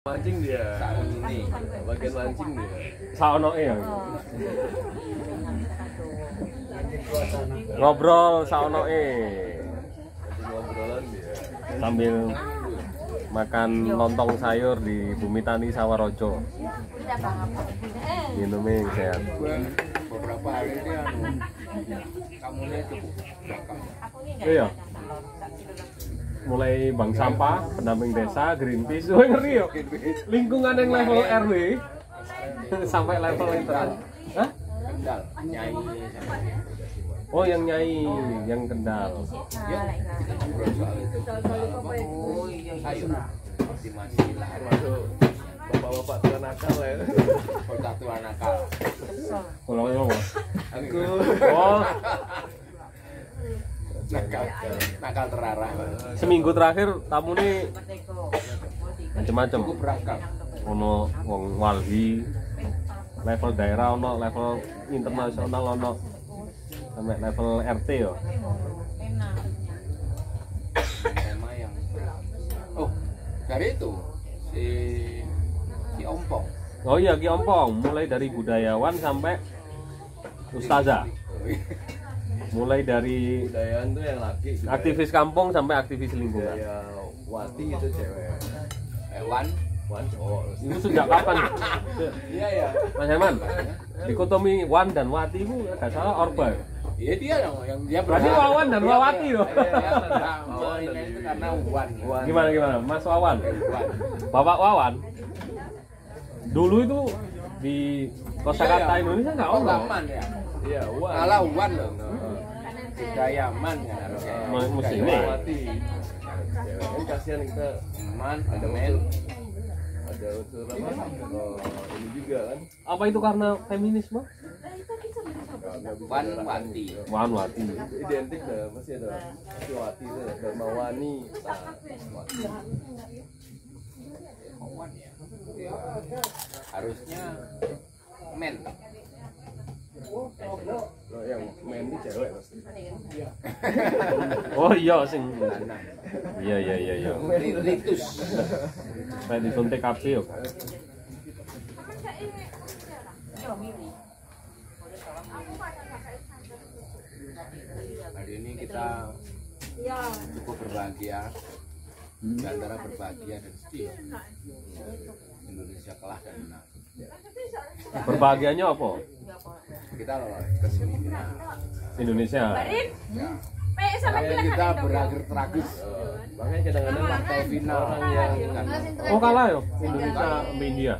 Mancing dia. Ini bagian mancing dia. Saonoke ya. Ngobrol saonoke. Ngobrolan dia. Sambil makan lontong sayur di Bumi Tani Sawarojo. Minumnya yang sehat. Beberapa hari ini kamunya cukup belakang. Iya. Mulai bank sampah, pendamping desa, Greenpeace, wah ngeri yo. Lingkungan yang level RW sampai level internal. Hah? Kendal, Nyai. Oh yang Nyai, yang Kendal. Ya, kita ngobrol soal itu. Oh iya, sayur. Optimasi lah. Masuk bapak-bapak tua nakal ya. Kota tua nakal. Kalau ngomong. Aku Oh, nakal terarah. seminggu terakhir tamu nih macam-macam. Cukup beragam. Ono wong walhi, level daerah ono, level internasional ono, sampai level RT yo. Tema yang dari itu si Ompong. Oh iya Ki Ompong, mulai dari budayawan sampai ustazah. Mulai dari Budayaan tuh yang laki. aktivis kampung sampai aktivis lingkungan. Budaya Wati itu cewek. Wan. Wan cowok. Itu sejak kapan? Iya ya. Mas Herman, dikotomi Wan dan Wati itu nggak salah Orba. Iya dia dong yang dia Berarti Wawan dan Wawati loh. Oh ini itu karena Wan. Gimana Mas Wawan? Wan. Bapak Wawan dulu itu di kosakata Indonesia nggak ono. Wan ya. Iya, Wan. Malah Wan loh. Budayaman ya harusnya. Mesti ini. Wati. Cewek kan kasihan kita Man, ada men. ada unsur apa? Oh, ini juga kan. Apa itu karena feminisme? Nggak bisa Wan dilarang. Wati. Wan Wati. Itu identik dah, masih ada si Wati itu Darmawani. Nah, Wati. Wan ya. Iya. Harusnya men. Loh, yang main ini cewek pasti. Oh iya sing. Iya. Ritus. Kayak disuntik TKP yo. Hari ini kita cukup berbahagia. Di antara berbahagia dan sedih. Indonesia kalah dan menang. Berbahagianya apa? Kita lolos ke semifinal. Indonesia. Makanya kita berakhir tragis. Makanya kadang-kadang Partai final orang yang Oh kalah yo Indonesia sama India.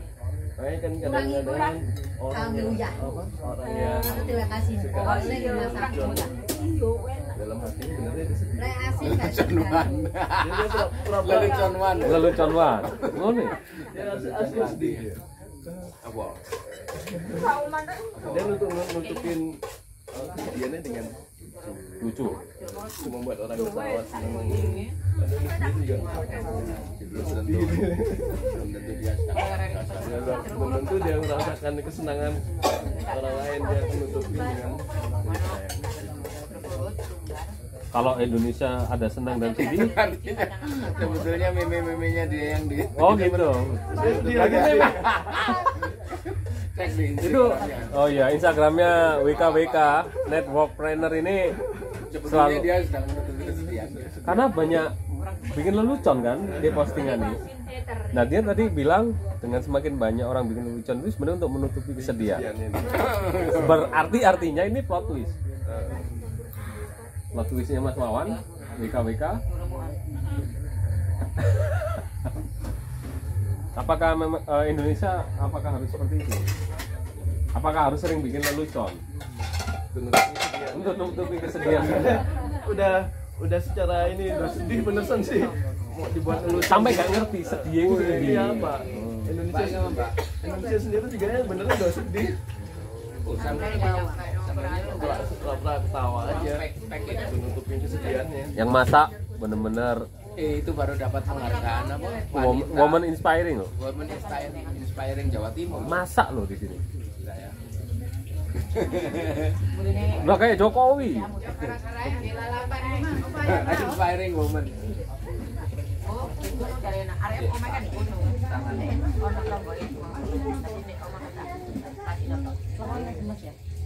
makanya kan kadang-kadang orang yang apa? Orang yang Terima kasih. Pokoknya dimasak juga. dalam hati sebenarnya itu sedih. Reaksi nggak Lelucon Wan. Dia pura-pura Lelucon Wan. Lelucon Wan. Ngono. dia asli sedih dia. Apa? Dan untuk nutupin kesedihannya dengan Lucu. cuma buat orang ketawa senang. Padahal dia juga Belum tentu. Belum tentu dia sedang. belum tentu dia merasakan kesenangan orang lain, dia menutupi dengan Kalau Indonesia ada senang dan sedih. Artinya sebetulnya meme-memenya dia yang di. Oh gitu. Cek di Itu Instagramnya. oh iya Instagramnya WKWK Network Planner ini Sebetulnya selalu dia sedang menutupi kesedihannya. karena banyak bikin lelucon kan di postingan ini. Nah dia tadi bilang dengan semakin banyak orang bikin lelucon itu sebenarnya untuk menutupi kesedihan. Berarti artinya ini plot twist. Plot twistnya Mas Wawan WKWK. Apakah memang Indonesia apakah harus seperti itu? Apakah harus sering bikin lelucon untuk menutupi kesedihan? udah secara ini udah sedih beneran sih mau dibuat dulu Sampai nggak ngerti sedih itu sedih. iya Pak. Indonesia sendiri juga beneran udah sedih, pura-pura ketawa aja menutupin kesedihannya. Yang masak bener-bener Itu baru dapat penghargaan apa? woman inspiring loh. Woman inspiring Jawa Timur. Masak loh di sini. Gila ya. Udah kayak Jokowi. Inspiring woman. Area omah kan di gunung. Ono lombok itu. Tadi nek omah kata. Tadi nonton.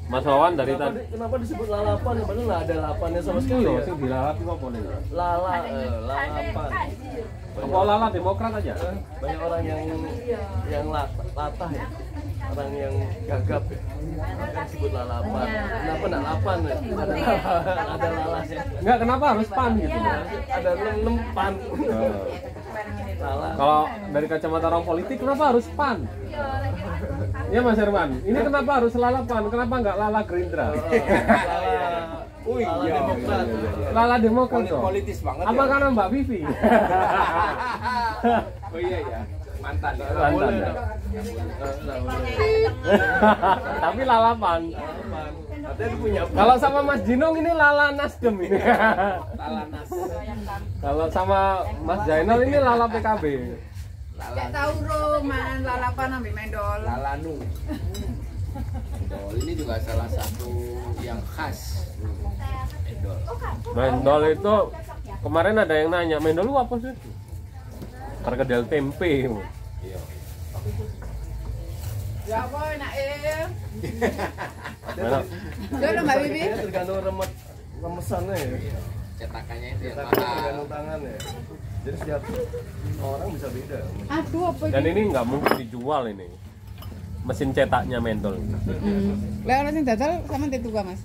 Mas Wawan dari tadi Kenapa disebut lalapan? Padahal nggak ada lapannya sama sekali. iya Ya? sing dilalap iku apa nih? Lalapan. Apa lala Demokrat aja? Banyak orang yang latah ya. Orang yang gagap ya. Kan disebut lalapan. Kenapa nak lapan ya? Ada lalasnya. Enggak, kenapa harus pan gitu? Ada lempan. Lala. Kalau dari kacamata orang politik kenapa harus pan? Ya Mas Herman, ini kenapa harus lalapan? Kenapa enggak lala Gerindra? Oh iya. Demokrat. Lala Demokrat kok. Politis banget. Apa karena Mbak Vivi? Oh iya ya. Mantan. Mantan. Ya? Tapi lalapan. Katanya punya. Kalau sama Mas Jinong ini lala Nasdem ini. Lalanas. Kalau sama Mas Zainal ini lala PKB. Cek tahu roman lalapan ambil mendol. Lalanu. Mendol ini juga salah satu yang khas. Mendol. Mendol itu kemarin ada yang nanya, mendol lu apa sih? Perkedel tempe. Iya. Ya apa enak Mana? Ya udah Mbak Bibi. Tergantung remesannya ya. Cetakannya itu yang Tapi mahal. tergantung tangan ya. Jadi setiap orang bisa beda. Aduh apa Dan ini nggak mungkin dijual ini. Mesin cetaknya mendol. Lah orang sing dadal sama tetuga Mas.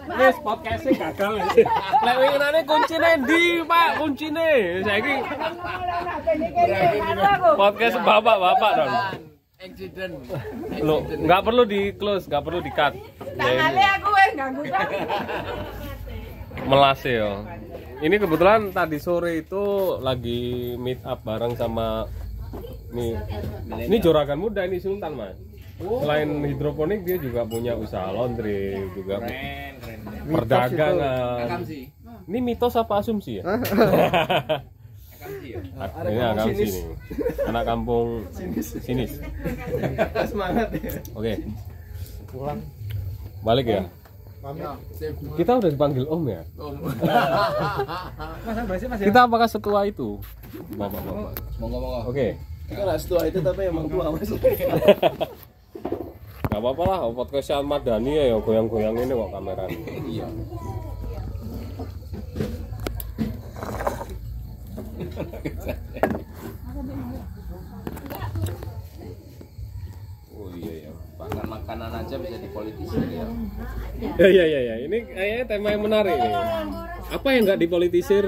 Wis podcast-e gagal. Lek winginane kuncine ndi, Pak? Kuncine. Saiki podcast bapak-bapak dong. Accident. Loh, nggak perlu di close, nggak perlu di cut. Tangale aku ganggu kan. Melas ya. Ini kebetulan tadi sore itu lagi meet up bareng sama ini Joragan Muda ini Sultan Mas. Selain hidroponik dia juga punya usaha laundry, juga Keren. perdagangan. Akamsi. Ini mitos apa asumsi ya? Akamsi ya. Ini akamsi nih. Anak kampung sinis. Semangat ya. Oke. Pulang. Balik ya. Ya, sip. Kita udah dipanggil Om ya. Mas. Kita apakah setua itu? Bapak-bapak. Moga-moga. Oke. Kita nggak setua itu tapi emang tua mas. Gak apa-apa lah, podcast Ahmad Dhani ya goyang-goyang ini kok kameranya. Iya. Oh iya ya, bahkan makanan aja bisa dipolitisir ya. Iya. Ini kayaknya tema yang menarik nih. Apa yang nggak dipolitisir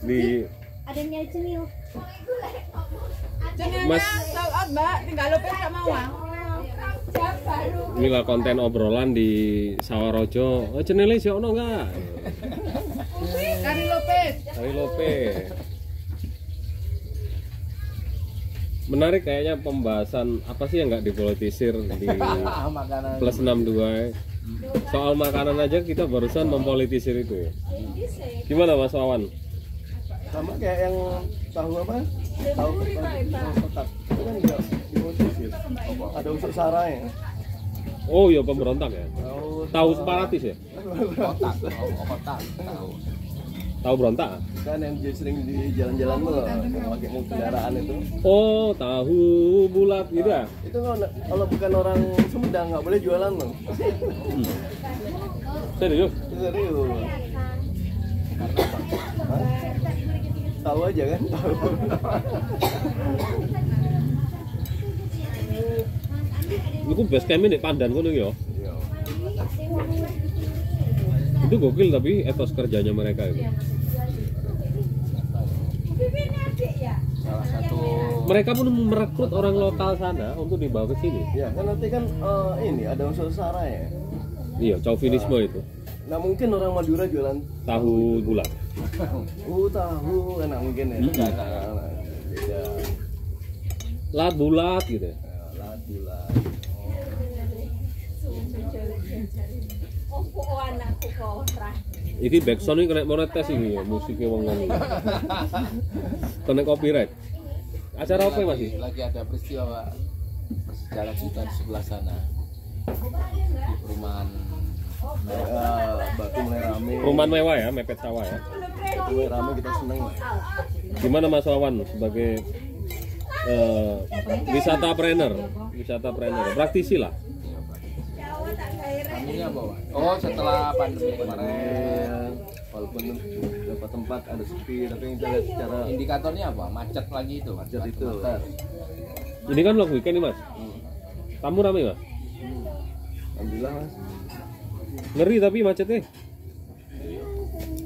di adanya cemil. Mas? Sold out Mbak, tinggal lopes gak mau ah. inilah konten obrolan di Sawarojo. Oh, cenele sih ono enggak? Kari lopes. Hari Lope. Menarik kayaknya pembahasan apa sih yang nggak dipolitisir di Makanan. plus 62. Soal makanan aja kita barusan mempolitisir itu ya. Gimana Mas Wawan? Sama kayak yang tahu apa? Tahu kotak. Itu kan enggak dipolitisir. Ada unsur saranya. Oh iya pemberontak ya. Tahu separatis ya? Kotak, kotak, tahu. Tahu berontak? Kan yang jadi sering di jalan-jalan tuh yang pakai mobil kendaraan itu. Oh tahu bulat gitu ya? Itu kalau bukan orang Sumedang nggak boleh jualan loh. Serius? Serius. Hah? Tahu aja kan? Tahu. Itu base campnya di Pandan kono ya. Itu gokil tapi etos kerjanya mereka itu. Salah satu Mereka pun merekrut orang lokal sana untuk dibawa ke sini. Ya kan nanti kan ini ada unsur sara ya. Iya, chauvinisme itu. Nah mungkin orang Madura jualan Tahu bulat. tahu kan nggak mungkin ya. Beda. Lat bulat gitu. Ya. Lat bulat. Iki backsound ini kena monetes ini ya, musiknya wong-wong. Kena copyright. Acara apa masih? lagi ada peristiwa Pak. Jalan Sultan di sebelah sana di perumahan Batu mulai rame. Perumahan mewah ya, mepet sawah ya. Mulai rame kita seneng lah. Gimana Mas Wawan sebagai wisata trainer, praktisi lah. Aminnya apa, Pak? Oh, setelah pandemi kemarin. Walaupun beberapa tempat ada sepi, tapi kita lihat secara Indikatornya apa? Macet lagi itu, budget itu. Ini kan long weekend nih Mas. Tamu rame Mas. Alhamdulillah Mas. Ngeri tapi macetnya.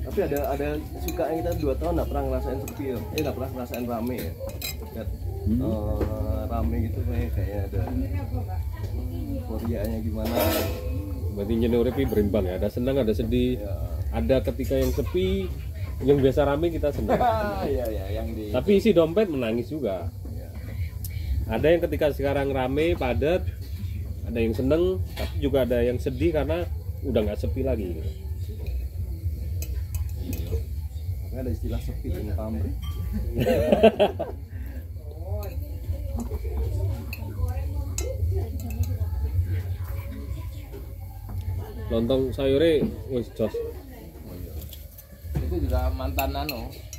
Tapi ada suka yang kita 2 tahun nggak pernah ngerasain sepi ya. Nggak pernah ngerasain rame ya. Lihat rame gitu kayaknya ada euforianya gimana. Berarti Januari berimbang ya. Ada senang, ada sedih. Ya. Ada ketika yang sepi, yang biasa rame kita senang. Iya, yang di Tapi isi dompet menangis juga. Ya. Ada yang ketika sekarang rame, padat, ada yang seneng, tapi juga ada yang sedih karena udah nggak sepi lagi. Makanya ada istilah sepi dengan pamrih. Lontong sayure wis jos. itu juga mantan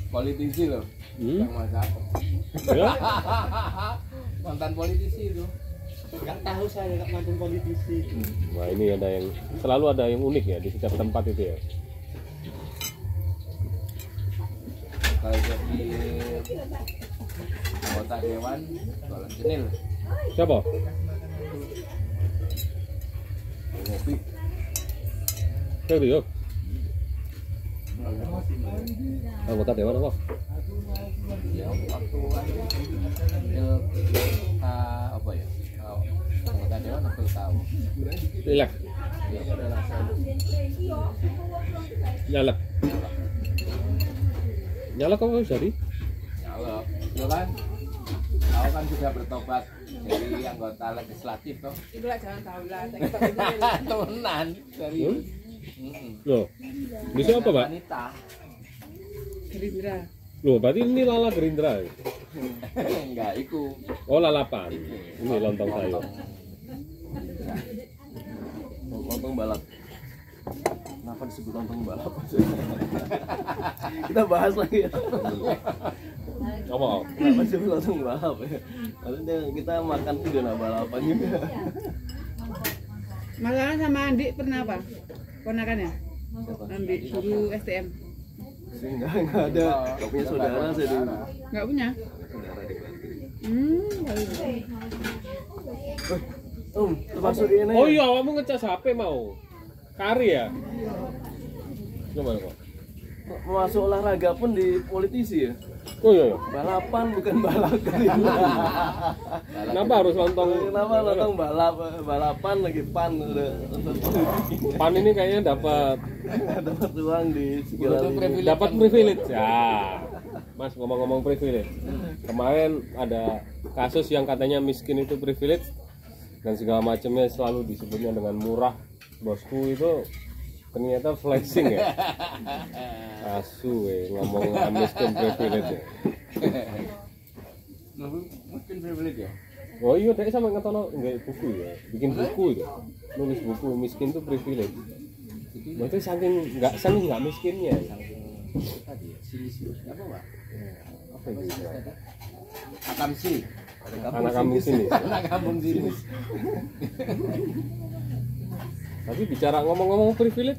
politisi loh. Yang masak. Ya? Mantan politisi itu. Nggak tahu saya nggak mantan politisi. Wah, ini ada yang selalu ada yang unik ya di setiap tempat itu ya. Kalau jadi anggota dewan Golon Cenil. Siapa? Ngopi. Serius? Anggota dewan apa? Ya waktu apa ya? Anggota dewan aku tahu. Lelak. Nyalak. Nyalak apa jadi? Nyalak. Itu kan aku kan sudah bertobat dari anggota legislatif toh. Itu lah jangan tahu lah. Temenan dari Loh. Bisa apa, Pak? wanita. Gerindra. Loh, berarti ini lala Gerindra. Enggak, iku. Oh, lalapan. Ini lontong sayur. Lontong balap. Kenapa disebut lontong balap? Kita bahas lagi ya. Apa? Kenapa disebut lontong balap ya? Maksudnya kita makan pidana balapan juga. Malah sama Andi pernah apa? Ponakannya? Andi guru STM. Enggak ada. Gak punya saudara saya dulu. Nggak punya? Saudara di Baru. termasuk ini. Oh iya, kamu ngecas HP mau? Kari ya? Gimana kok? Masuk olahraga pun di politisi ya. Oh iya, iya. Balapan bukan balap. Kenapa harus lontong? Kenapa lontong balapan lagi pan udah Pan ini kayaknya dapat uang di segala dapat privilege ya. Mas ngomong-ngomong privilege. Kemarin ada kasus yang katanya miskin itu privilege dan segala macamnya selalu disebutnya dengan murah. Bosku itu ternyata flexing ya. Asu ngomong miskin privilege ya. Mungkin privilege ya. Oh iya, dia sama ngetono nggak buku ya, bikin buku itu, nulis buku miskin itu privilege. Berarti saking nggak miskinnya. Tadi ya, sini apa Pak? Apa itu? Akamsi. Anak kampung sini. Anak kampung sini. Tapi bicara ngomong-ngomong privilege,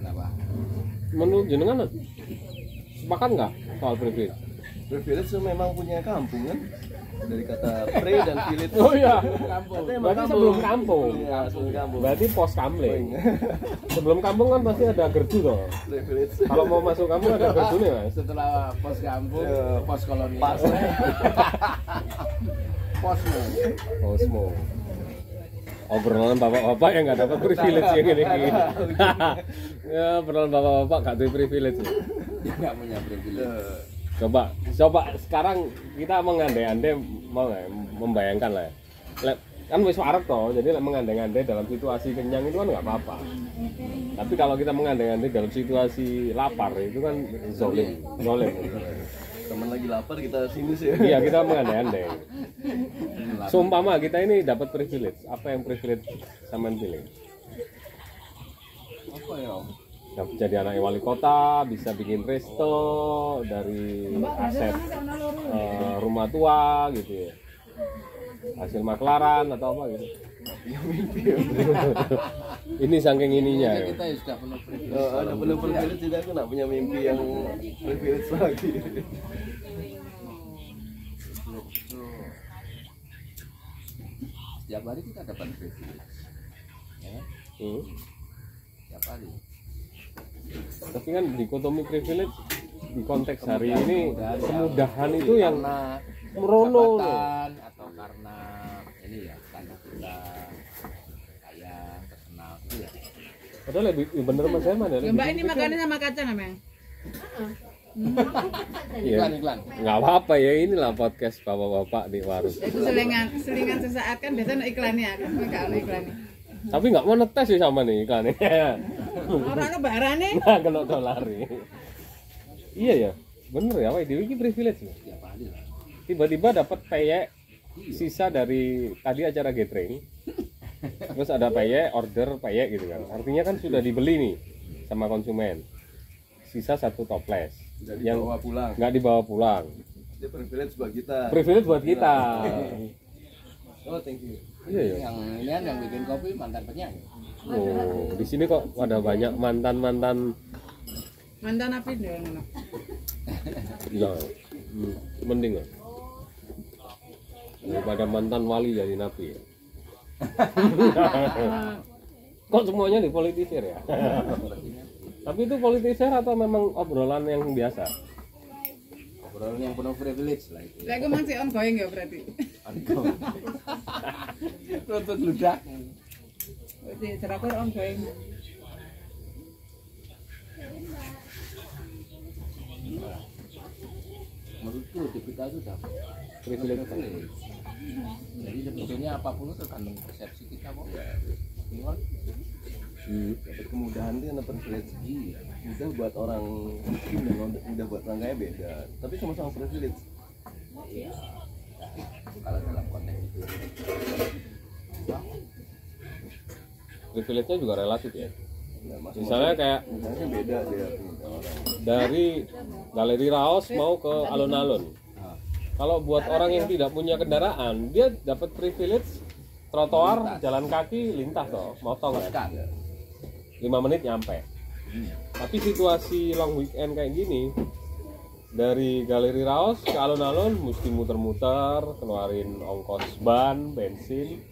Kenapa? menurut jenengan sepakat nggak soal privilege? Privilege itu memang punya kampung kan, dari kata pre dan village. Oh iya, Kampung. Katanya emang berarti sebelum kampung. Iya, sebelum kampung. Berarti pos kamling. Sebelum kampung kan pasti ada gerdu toh. Privilege. Kalau mau masuk kampung ada gerdu nih mas. Setelah pos kampung, pos kolonial. Pas. Posmu. Posmo. Obrolan bapak-bapak yang nggak dapat privilege yang gini. Ya, obrolan bapak-bapak nggak dapat privilege. Dia nggak punya privilege. Coba sekarang kita mengandai-andai mau nggak membayangkan lah ya. Kan wis arep toh, jadi mengandai-andai dalam situasi kenyang itu kan nggak apa-apa. Tapi kalau kita mengandai-andai dalam situasi lapar itu kan zolim. teman lagi lapar kita sini sih. Iya, kita mengandai-andai. Seumpama kita ini dapat privilege, apa yang privilege sampean pilih? Apa ya? Jadi anak wali kota, bisa bikin resto dari aset rumah tua gitu ya. Hasil maklaran atau apa gitu. Ini saking ininya ya. Kita ya sudah penuh privilege. Ada penuh privilege tidak, aku nggak punya mimpi yang privilege lagi. Setiap hari kita dapat privilege. Ya, setiap hari. Tapi kan dikotomi privilege di konteks hari ini kemudahan itu yang merono loh. Jabatan atau karena ini ya karena kita kaya terkenal itu ya. Padahal lebih bener mas saya mana? Ya, Mbak ini makannya sama kacang emang. Iya. Iklan. Nggak apa-apa ya, inilah podcast bapak-bapak di warung. Itu selingan sesaat kan biasanya iklannya kan, enggak ada iklannya. Tapi nggak mau netes sih sama nih iklannya. Orang barane. Nah, kena dolari. Iya ya, bener ya. Wah, ini privilege loh. Setiap hari lah. Tiba-tiba dapat peyek sisa dari tadi acara gathering. Terus ada peyek, order peyek gitu kan. Artinya kan sudah dibeli nih sama konsumen. Sisa satu toples. Yang dibawa pulang. Nggak dibawa pulang. Itu privilege buat kita. Privilege buat kita. Oh, thank you. Iya ya. Yang ini kan yang bikin kopi mantan penyanyi. Oh, di sini kok ada banyak mantan-mantan. Mantan apa ini? Ya, mending lah. Daripada mantan wali jadi nabi ya. Kok semuanya dipolitisir ya? Tapi itu politisir atau memang obrolan yang biasa? Obrolan yang penuh privilege lah itu. Lah aku masih ongoing ya berarti. Tutup ludah. Berarti terakhir ongoing. Menurutku kita itu sudah Privilege. Jadi sebetulnya apapun itu tergantung persepsi kita kok. Dapat kemudahan itu ada privilege. Iya. Mudah buat orang miskin dan mudah buat orang kaya beda. Tapi sama-sama privilege. Iya. Kalau dalam konteks itu. Privilege-nya juga relatif ya. Nah, Misalnya kayak misalnya beda dia orang. dari Galeri Raos mau ke alun-alun. Kalau buat orang yang tidak punya kendaraan, dia dapat privilege trotoar, jalan kaki, lintas toh, motong kan. 5 menit nyampe. Tapi situasi long weekend kayak gini, dari Galeri Raos ke alun-alun mesti muter-muter, keluarin ongkos ban, bensin,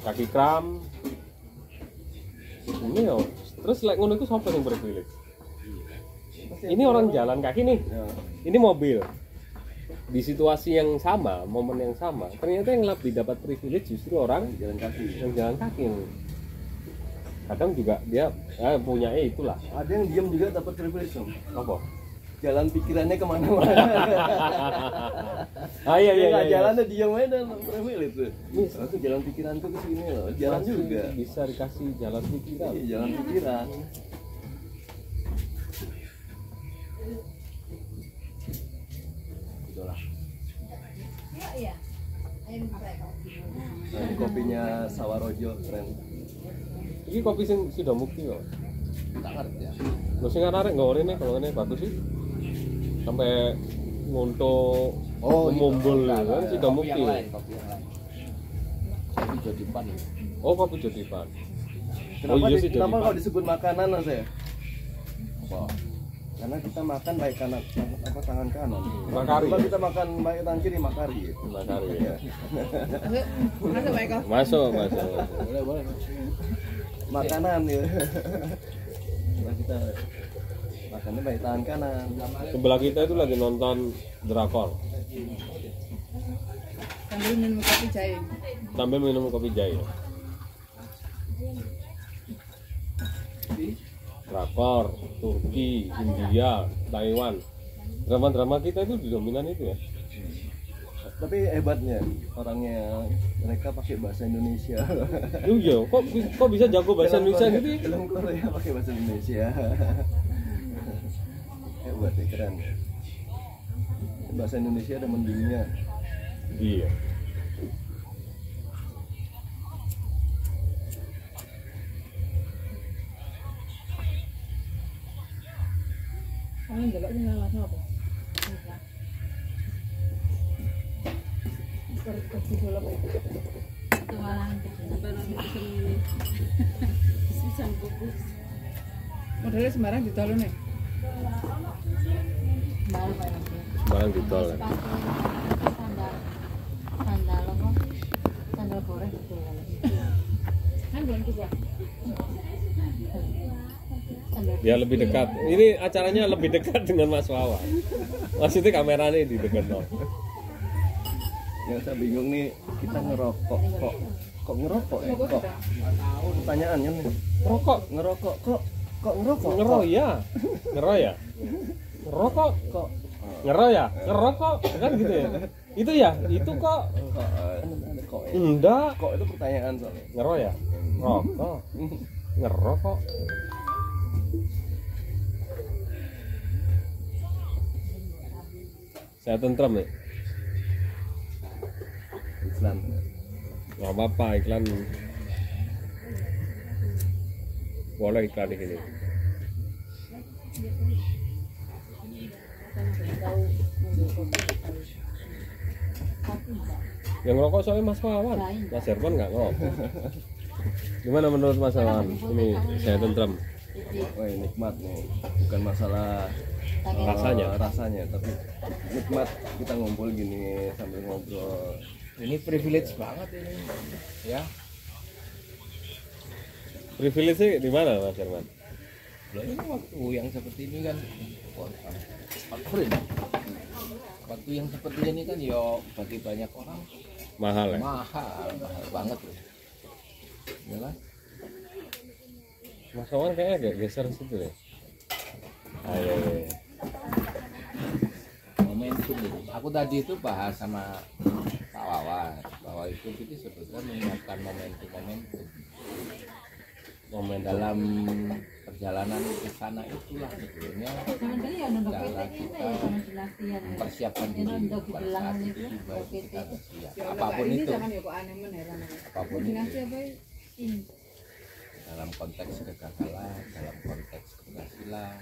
kaki kram. Ini loh. Terus like ngono itu siapa yang privilege? Ini orang jalan kaki nih. Ini mobil. Di situasi yang sama, momen yang sama, ternyata yang lebih dapat privilege justru orang Jalan kaki. yang jalan kaki. Kadang juga dia punya itulah. Ada yang diam juga dapat privilege dong. Apa? Jalan pikirannya kemana-mana. Iya. Nggak jalannya diam aja dan privilege tuh. Aku jalan pikiranku ke sini loh. Jalan juga. Bisa dikasih jalan pikiran. Iya, jalan pikiran. Itulah. Nah, ini kopinya Sawarojo keren. Ini kopi sing sudah mukti kok. Tak ngerti ya. Lo sing arek nggak ini kalau ini bagus sih. Sampai nguntuk mumbul kan sudah mukti. Kopi yang lain. Kopi Jodipan ya. Oh, kopi Jodipan. Kenapa, iya sih, kenapa Jodipan. kalau disebut makanan mas ya? Apa? Karena kita makan baik kanan apa tangan kanan. Makari. Kalau kita makan baik tangan kiri makari. Makari ya. Masuk baik kok. Masuk. Boleh. Makanan ya. Kalau kita makannya baik tangan kanan. Sebelah kita itu lagi nonton drakor Sambil minum kopi jahe. sambil minum kopi jahe. Drakor, Turki, India, Taiwan. Drama-drama kita itu didominan itu ya. Tapi hebatnya orangnya mereka pakai bahasa Indonesia. Iya, kok bisa jago bahasa Indonesia gitu? Ya? Film Korea pakai bahasa Indonesia. Hebat ya, keren. bahasa Indonesia ada mendingnya. Iya. Kamu ndelok sing ngawas apa? Kerja dulu. Modelnya sembarang ditolong nih. Barang ditol ya. Sandal apa? Sandal goreng gitu. Kan belum juga. Ya lebih dekat. Ini acaranya lebih dekat dengan Mas Wawan. Maksudnya kameranya di dekat dong. Yang saya bingung nih, kita ngerokok kok ngerokok ya? Kok pertanyaannya nih, ngerokok kok ngerokok? Ngeroya. Ngeroya. Ngerokok kok ngeroya. Ngerokok kan gitu ya. Itu ya, itu kok Kok ya? enggak Kok itu pertanyaan soalnya. ngeroya. Ngerokok. Ngerokok. Saya tentram nih. Islam. Nggak apa-apa iklan. Boleh iklan di sini. Yang ngerokok soalnya Mas Wawan. Mas Herman nggak ngerokok. Gimana menurut Mas Wawan? Ini saya tentram. Wah, nikmat nih. Bukan masalah rasanya, tapi nikmat kita ngumpul gini sambil ngobrol. Ini privilege banget ini, ya. Privilege-nya di mana Mas Herman? Loh, ini waktu yang seperti ini kan, waktu yang seperti ini kan, yo bagi banyak orang Mahal ya? mahal banget loh. Ya kan? Mas Wawan kayaknya agak geser situ ya. Ayo. Momentum ini. Aku tadi itu bahas sama Pak Wawan bahwa itu sebetulnya menyiapkan momentum dalam perjalanan ke sana, itulah sebetulnya cara kita mempersiapkan diri pada saat itu baik kita siap apapun itu, apapun itu, dalam konteks kegagalan, dalam konteks keberhasilan.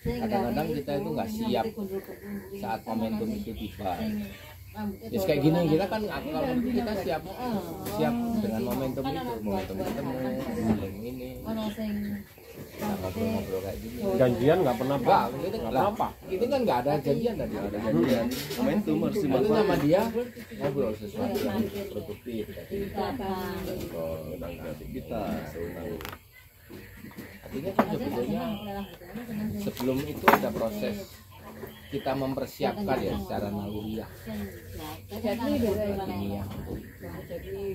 Kadang-kadang kita itu nggak siap saat momentum itu tiba. Ya kayak gini kita kan, kalau kita siap dengan momentum ketemu ini, kita ngobrol kayak gini. Janjian nggak pernah Enggak, itu kan nggak ada janjian tadi, ada janjian. Momentum harus Itu dimanfaatkan. sama dia ngobrol sesuatu yang produktif. Tentang kreativitas, tentang Artinya kan sebetulnya sebelum itu ada proses kita mempersiapkan ya secara naluriah. Ini ya,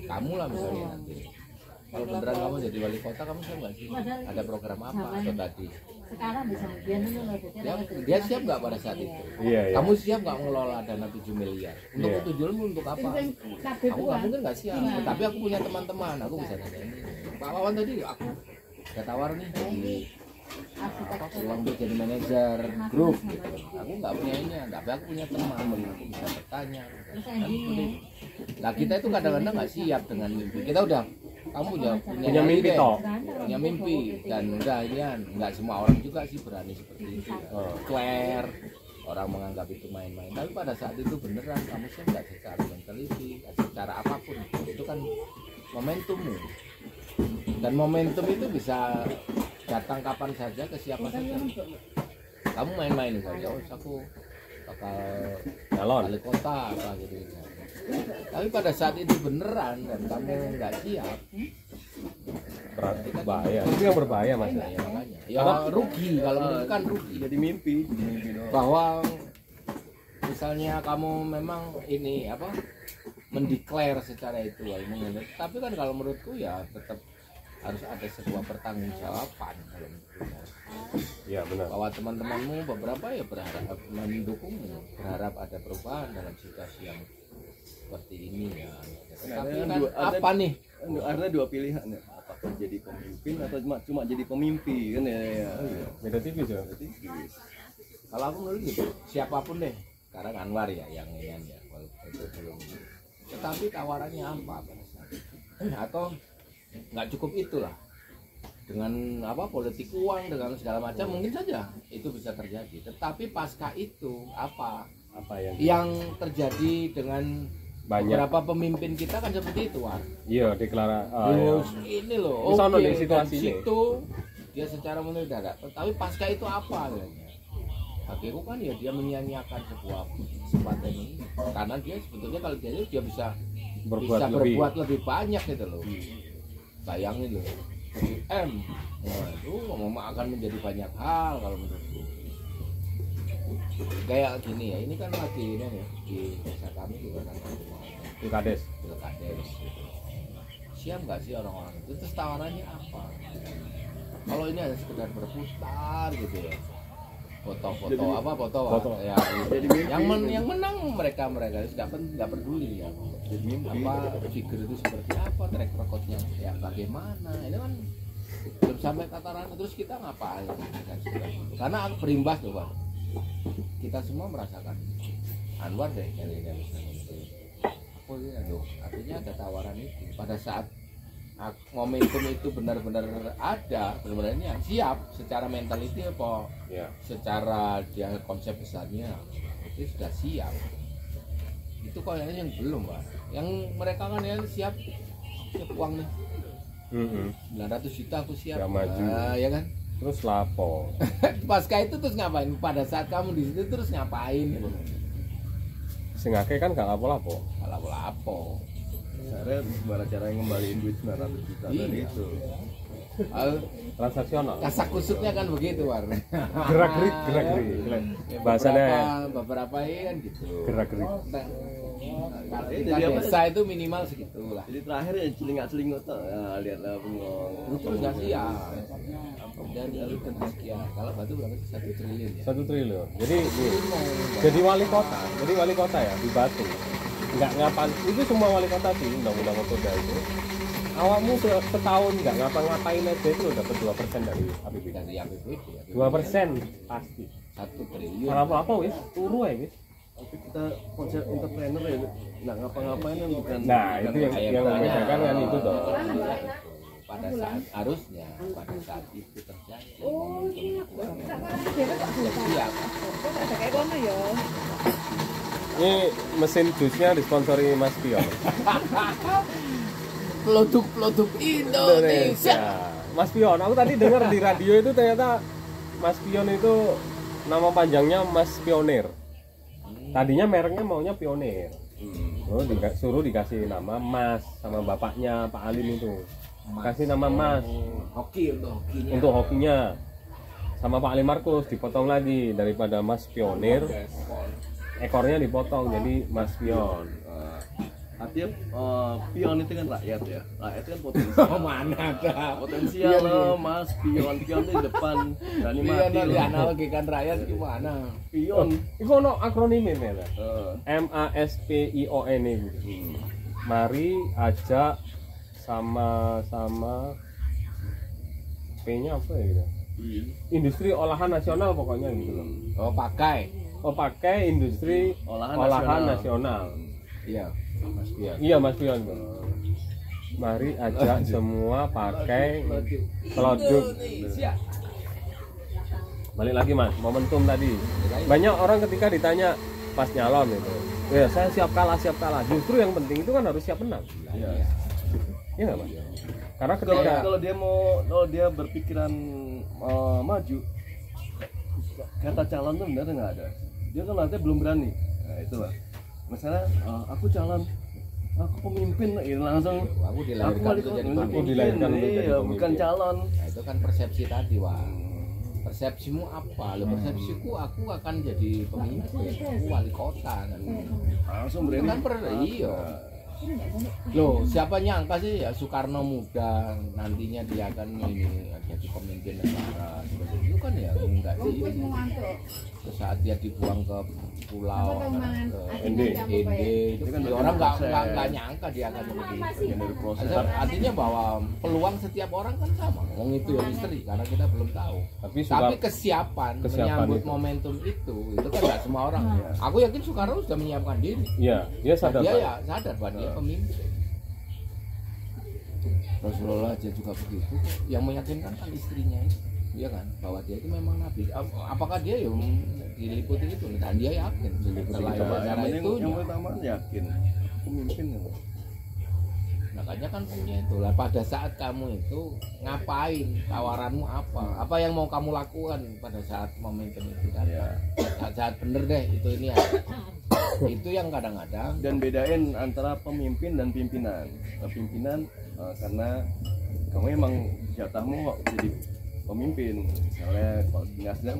kamu lah misalnya nanti. Kalau beneran kamu jadi wali kota, kamu siap nggak sih? Ada program apa atau tadi? Sekarang bisa Dia siap nggak pada saat itu? Iya. Kamu siap nggak mengelola dana 7 miliar? Untuk Iya. tujuanmu untuk apa? Kamu nggak mungkin nggak siap. Tapi aku punya teman-teman, aku bisa nanya ini. Pak Wawan tadi aku udah tawar nih jadi peluang untuk jadi manajer grup gitu. Aku nggak punya ini, tapi aku punya teman, aku bisa bertanya. Nah kita itu kadang-kadang nggak siap dengan mimpi. Kita udah, kamu Punya mimpi ide, toh. punya mimpi, dan udah ya nggak semua orang juga sih berani seperti itu. Square, orang menganggap itu main-main. Tapi pada saat itu beneran kamu sih nggak secara menteliti, secara apapun itu kan momentummu. Dan momentum itu bisa datang kapan saja ke siapa saja. Kamu main-main saja, oh aku bakal Calon. wali kota apa gitu. Tapi pada saat itu beneran dan kamu nggak siap, Berbahaya. Itu yang berbahaya Mas. ya makanya. Ya rugi, kalau menurut kan rugi. jadi mimpi doang. Bahwa misalnya kamu memang ini apa mendeklar secara itu, tapi kan kalau menurutku ya tetap harus ada sebuah pertanggungjawaban kalau menurutku. Iya benar. Bahwa teman-temanmu beberapa ya berharap mendukungmu, berharap ada perubahan dalam situasi yang seperti ini ya. Tapi kan apa nih? Ada dua pilihan ya, apakah jadi pemimpin atau cuma jadi pemimpi kan ya. Beda tipis ya. Kalau aku menurut gitu, siapapun deh sekarang Anwar ya yang ini ya, walaupun itu belum. Tetapi tawarannya apa pada saat itu? Atau nggak cukup itulah dengan apa politik uang dengan segala macam mungkin saja itu bisa terjadi. Tetapi pasca itu apa yang terjadi dengan banyak beberapa pemimpin kita kan seperti itu, War. iya deklarasi Ini loh, Misalnya oke, di situasi dari ini. situ dia secara mendadak. Tapi pasca itu apa? Bagiku kan ya dia menyia-nyiakan sebuah kesempatan ini karena dia sebetulnya kalau dia bisa berbuat lebih banyak gitu loh. Bayangin loh, itu akan menjadi banyak hal kalau menurutku. Kayak gini ya, ini kan lagi ini ya di desa kami juga kan Pilkades. Siap nggak sih orang-orang itu? Terus tawarannya apa? Kalau ini hanya sekedar berputar gitu ya, foto ya, yang menang mereka nggak peduli ya apa figur itu seperti apa, track recordnya ya bagaimana, ini kan belum sampai tataran terus kita ngapain karena berimbas loh Bang, kita semua merasakan Anwar deh dari artinya ada tawaran itu pada saat momentum itu benar-benar ada, benar-benarnya siap secara mentality apa ya. Secara dia konsep besarnya itu sudah siap. Itu kok yang belum, Pak. Yang mereka kan yang siap uang nih. 900 juta aku siap. Maju. Ya kan? Terus lapo. Pasca itu terus ngapain? Pada saat kamu di situ terus ngapain? Sing akeh kan gak lapo-lapo. Gak lapo-lapo. Saya gimana cara ngembaliin duit 900 juta tadi itu. Transaksional. Kasak kusuknya kan begitu, War. Gerak-gerik. Bahasanya beberapa kan gitu. Gerak-gerik. Jadi desa itu minimal segitu lah. Jadi terakhir ya celingak-celingok tuh. Ya, lihatlah bengong. Itu enggak siap. Dari kan sekian. Kalau batu berapa sih? 1 triliun ya. 1 triliun. Jadi wali kota ya di Batu. Nggak ngapain, itu semua wali kota sih undang-undang Otoda itu. Awakmu setahun nggak ngapa-ngapain aja itu lo dapat 2% dari APBD. Dari APBD. 2% pasti. 1 triliun. Apa wis turu ya wis. Tapi kita konsep entrepreneur ya nggak ngapa-ngapain kan bukan. Nah itu yang membedakan kan itu toh. Pada saat harusnya pada saat itu terjadi. Siap. Kayak kono ya. Ini mesin jusnya disponsori Mas Pion. Produk Indonesia. Mas Pion, aku tadi dengar di radio itu ternyata Mas Pion itu nama panjangnya Mas Pionir. Tadinya mereknya maunya Pionir. Suruh dikasih nama Mas sama bapaknya Pak Alim itu. Kasih nama Mas. Hoki untuk hokinya. Sama Pak Ali Markus dipotong lagi daripada Mas Pionir. Ekornya dipotong jadi Mas Pion. Artinya pion itu kan rakyat ya. Rakyat itu kan potensial. Mana ada Potensial loh Mas Pion itu di depan berani mati. Pion dianalogikan rakyat gimana? Pion. Itu ono akronimnya ya. MASPION itu. Mari ajak sama P-nya apa ya gitu. Industri olahan nasional pokoknya gitu loh. Pakai industri olahan nasional. Iya, Mas Pion. Iya Mas Pion. Mari ajak semua pakai produk. Balik lagi Mas, momentum tadi. Banyak orang ketika ditanya pas nyalon itu, ya saya siap kalah. Justru yang penting itu kan harus siap menang. Iya. Iya nggak Mas? Karena ketika kalau dia berpikiran maju, kata calon tuh benar nggak ada. Dia kan nanti belum berani. Nah itulah. Misalnya aku calon, aku pemimpin, langsung aku dilahirkan untuk jadi pemimpin. Iya, bukan calon. Nah, itu kan persepsi tadi, Wah. Persepsimu apa? Persepsiku aku akan jadi pemimpin, aku wali kota kan. Langsung berani. Kan iya. Loh, siapa nyangka sih ya Soekarno muda nantinya dia akan ini jadi pemimpin negara seperti itu kan ya enggak sih. Terus saat dia dibuang ke pulau Ende. itu kan orang nggak nyangka dia akan dari proses. artinya bahwa peluang setiap orang kan sama. Wong itu ya misteri karena kita belum tahu. Tapi kesiapan menyambut itu. momentum itu kan nggak semua orang. Aku yakin Soekarno sudah menyiapkan diri. Iya, dia sadar. Dia ya sadar bahwa dia pemimpin. Rasulullah aja juga begitu. Yang meyakinkan kan istrinya itu, dia kan bahwa dia itu memang nabi. Apakah dia ya diliputi itu? Dan dia yakin. Setelah cara itu, yang pertama yakin pemimpin. makanya kan punya itu. Lah pada saat kamu itu ngapain? Tawaranmu apa? Apa yang mau kamu lakukan pada saat momentum itu datang? Saat bener deh itu ini ya. Itu yang kadang-kadang. Dan bedain antara pemimpin dan pimpinan. Pimpinan karena kamu emang jatahmu jadi pemimpin. Misalnya kalau dinasnya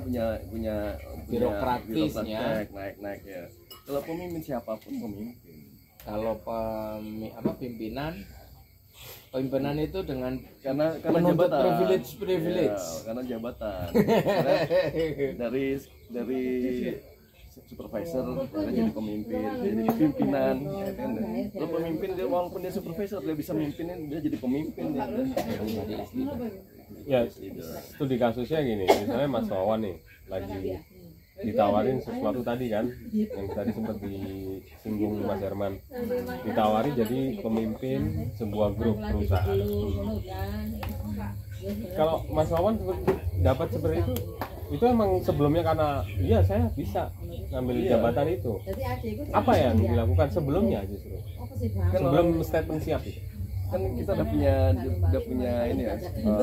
punya birokratisnya naik ya. Kalau pemimpin siapapun pemimpin. Kalau pimpinan itu dengan karena menuntut jabatan. privilege. Ya, karena jabatan. dari supervisor jadi pemimpin, jadi pimpinan. Kalau pemimpin dia walaupun dia supervisor dia bisa mimpinin, dia jadi pemimpin dia. Ya, studi kasusnya gini, misalnya Mas Wawan nih lagi ditawarin sesuatu tadi kan, yang tadi sempat disinggung Mas Herman, ditawari jadi pemimpin sebuah grup perusahaan. Kalau Mas Wawan dapat seperti itu emang sebelumnya karena iya saya bisa ngambil jabatan itu. Apa yang dilakukan sebelumnya justru? Sebelum statement siap itu? Kan kita udah punya ini ya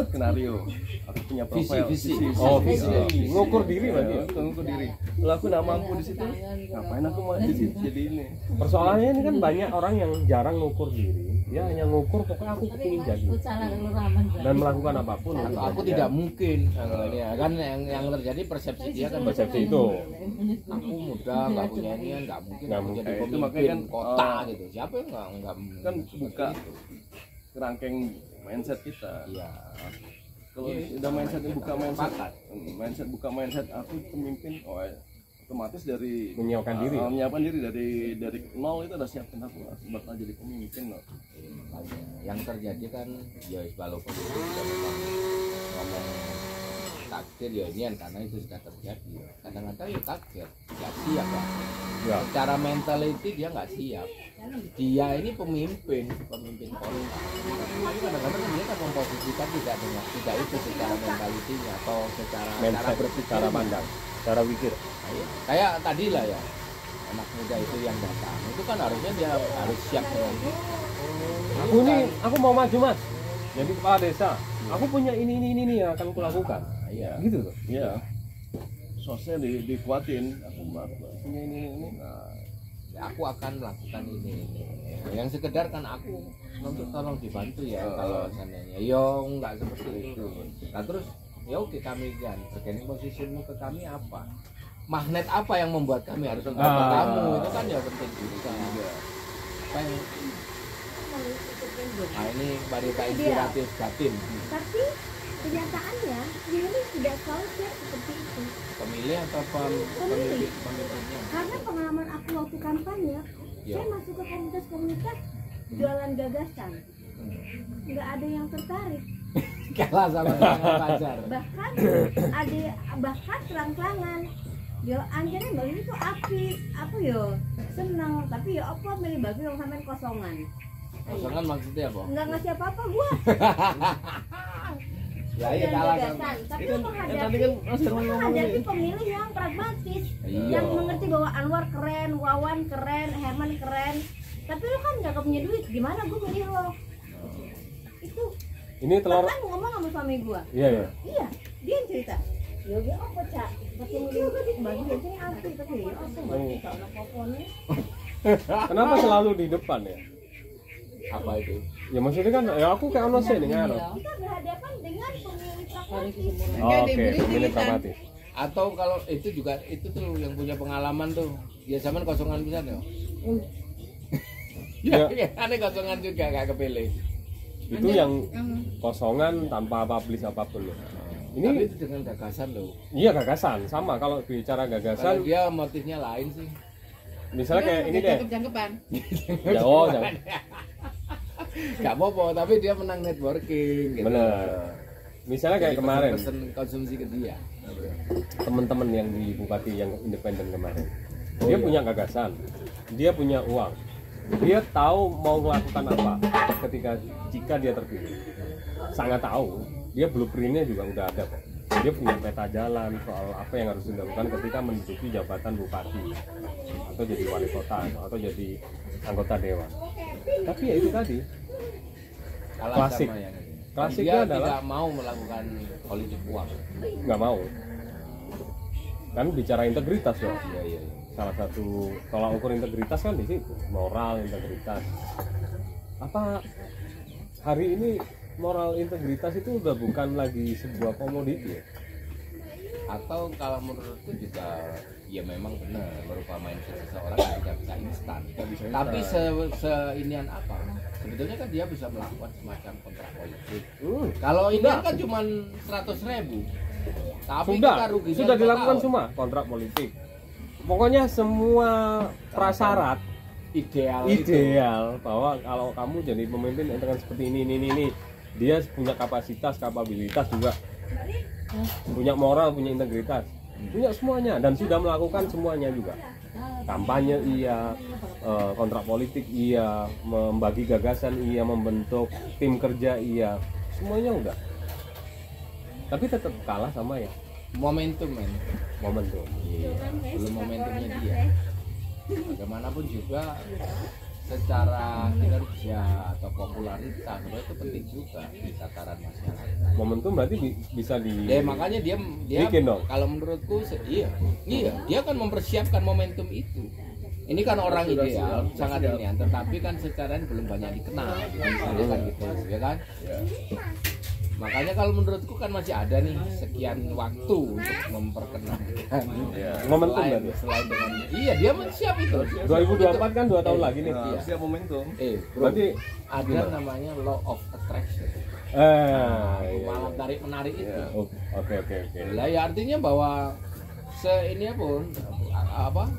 skenario, aku punya profil visi. Ngukur diri berarti ya? Ngukur diri. Kalau aku nggak mampu di situ, ngapain aku mau di situ jadi ini? Persoalannya ini kan banyak orang yang jarang ngukur diri, dia hanya ngukur pokoknya aku ingin jadi dan melakukan apapun. Atau aku tidak mungkin, kan yang terjadi persepsi dia kan persepsi itu. Aku muda, nggak punya ini, nggak mungkin jadi Itu makanya pemimpin kan, kota gitu. Siapa yang nggak Kan buka kerangkeng mindset kita. Iya. Kalau udah mindsetnya buka buka mindset aku pemimpin, otomatis dari Menyiapkan diri. menyiapkan diri dari nol itu udah siapkan aku bakal jadi pemimpin loh. Yang terjadi kan ya walaupun itu juga memang ngomong takdir ya ini karena itu sudah terjadi. Kadang-kadang ya takdir nggak siap lah. Ya. Secara mentality dia nggak siap. Dia ini pemimpin kota. Tapi kadang-kadang dia kan memposisikan tidak itu secara mentalitinya atau secara cara berpikir, cara pandang, cara pikir. Kayak tadi lah ya anak muda itu yang datang itu kan harusnya dia harus siap dengan itu. Aku mau maju Mas, jadi kepala desa. Aku punya ini yang akan kulakukan. Iya. Gitu tuh. Iya. Sosnya dikuatin. Aku punya ini. Nah, aku akan melakukan ini. Yang sekedar kan aku untuk tolong dibantu ya kalau seandainya yo nggak seperti itu. Nah terus ya oke kami kan bergaining posisimu ke kami apa, magnet apa yang membuat kami harus membantu kamu, itu kan ya penting juga. Apa yang nah ini berita inspiratif batin. Tapi kenyataannya dia ini tidak selalu siap seperti itu. Pemilih atau pemimpinnya? Karena pengalaman aku waktu kampanye, saya masuk ke komunitas jualan gagasan, nggak ada yang tertarik. Kalah sama yang pacar. bahkan terang-terangan. Yo anjane mbak ini tuh api, aku yo seneng, tapi yo apa milih bagi yang sampean kosongan. Kosongan maksudnya apa? Nggak ngasih apa-apa gua. Ya iya kalah sama. Tapi itu tadi kan Mas Herman ngomong menghadapi pemilih yang pragmatis, yang mengerti bahwa Anwar keren, Wawan keren, Herman keren. Tapi lu kan nggak punya duit, gimana gua milih lo? Itu. Ini telur. Kan ngomong sama suami gua. Iya. Iya, dia yang cerita. Yogi apa cak? Tapi milih bagi biasanya api, tapi ya apa nggak tahu apa nih. Kenapa selalu di depan ya? Apa itu? Ya maksudnya kan ya aku kayak ono sih dengan Kita berhadapan dengan pemilih pragmatis. pemilih pragmatis. Atau kalau itu juga itu tuh yang punya pengalaman tuh dia zaman kosongan bisa ya. Ya, aneh kosongan juga gak kepilih. Itu yang kosongan tanpa publish apapun loh. Tapi Ini itu dengan gagasan loh. iya gagasan sama. Kalau bicara Kalau gagasan, dia motifnya lain sih. misalnya kayak ini deh. Jangkep-jangkepan. Oh, jangan. Gak apa-apa, tapi dia menang networking gitu. Bener. Misalnya kayak Jadi kemarin pesen konsumsi ke dia. teman-teman yang di Bupati yang independen kemarin, dia punya gagasan, dia punya uang, dia tahu mau melakukan apa ketika jika dia terpilih, sangat tahu. Dia blueprintnya juga udah ada kok. Dia punya peta jalan soal apa yang harus dilakukan ketika menduduki jabatan bupati atau jadi wali kota atau jadi anggota dewan. Tapi ya itu tadi, Kalah Klasik. sama yang ini. Klasiknya Dia adalah tidak mau melakukan politik uang. nggak mau. Kan bicara integritas loh. Iya, iya. Salah satu tolak ukur integritas kan di situ, moral integritas. Apa hari ini moral integritas itu udah bukan lagi sebuah komoditi ya? Atau kalau menurutku juga ya memang benar berupa mindset seseorang yang tidak bisa instan. Tapi seinian apa? Sebetulnya kan dia bisa melakukan semacam kontrak politik. Kalau ini kan cuma 100.000. Tapi kita ruginya sudah 5 dilakukan tahun. semua kontrak politik. Pokoknya semua prasyarat ideal bahwa kalau kamu jadi pemimpin dengan seperti ini. Dia punya kapasitas, kapabilitas juga, punya moral, punya integritas, punya semuanya dan sudah melakukan semuanya juga. Kampanye iya, kontrak politik iya, membagi gagasan iya, membentuk tim kerja iya, semuanya udah. Tapi tetap kalah sama ya Momentum men. momentum. Iya, belum momentumnya dia. Bagaimanapun juga secara kinerja atau popularitas itu penting juga di tataran masyarakat. Momentum berarti bisa di Ya makanya dia bikin dong. kalau menurutku iya dia kan mempersiapkan momentum itu. Ini kan orang ideal sangat ini, tetapi kan secara ini belum banyak dikenal gitu, misalnya kan gitu ya kan. Makanya kalau menurutku kan masih ada nih sekian waktu untuk memperkenalkan Momentum selain, berarti. selain dengan iya dia siap itu 2024 kan 2 tahun lagi nih. Nah, siap momentum. bro, Berarti ada namanya law of attraction. iya. Malah tarik menarik itu. Oke. Lah ya artinya bahwa ini pun apa?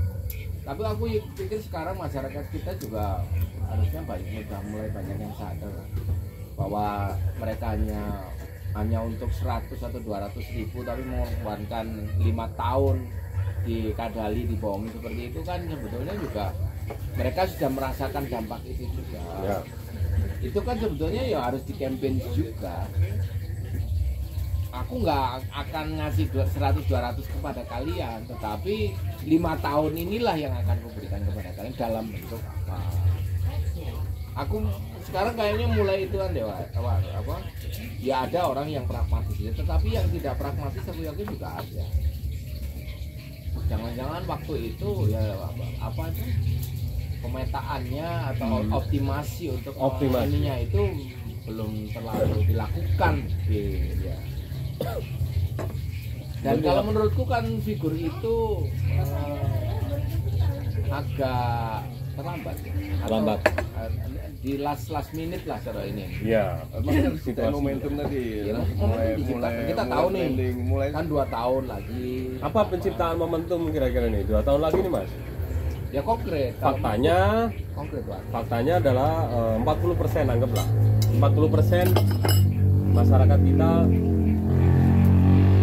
Tapi aku pikir sekarang masyarakat kita juga harusnya sudah mulai banyak yang sadar bahwa mereka hanya untuk 100 atau 200 ribu tapi mengorbankan 5 tahun dikadali, dibohongi seperti itu kan sebetulnya juga mereka sudah merasakan dampak itu juga. Ya. Itu kan sebetulnya ya harus di-campaign juga. Aku nggak akan ngasih 100-200 kepada kalian, tetapi 5 tahun inilah yang akan kuberikan kepada kalian dalam bentuk apa. Aku sekarang kayaknya mulai itu kan apa? Ya ada orang yang pragmatis, tetapi yang tidak pragmatis aku yakin juga ada. Jangan-jangan waktu itu ya apa itu pemetaannya atau optimasi untuk ininya itu belum terlalu dilakukan. Ya. Dan kalau menurutku kan figur itu agak terlambat. Terlambat. Di last minute lah cara ini. Iya. Situasi momentum tadi. Ya, kita tahu nih mulai kan 2 tahun lagi. Apa penciptaan momentum kira-kira nih 2 tahun lagi nih Mas? Ya konkret. Faktanya Konkret Pak. faktanya adalah 40% anggaplah 40% masyarakat kita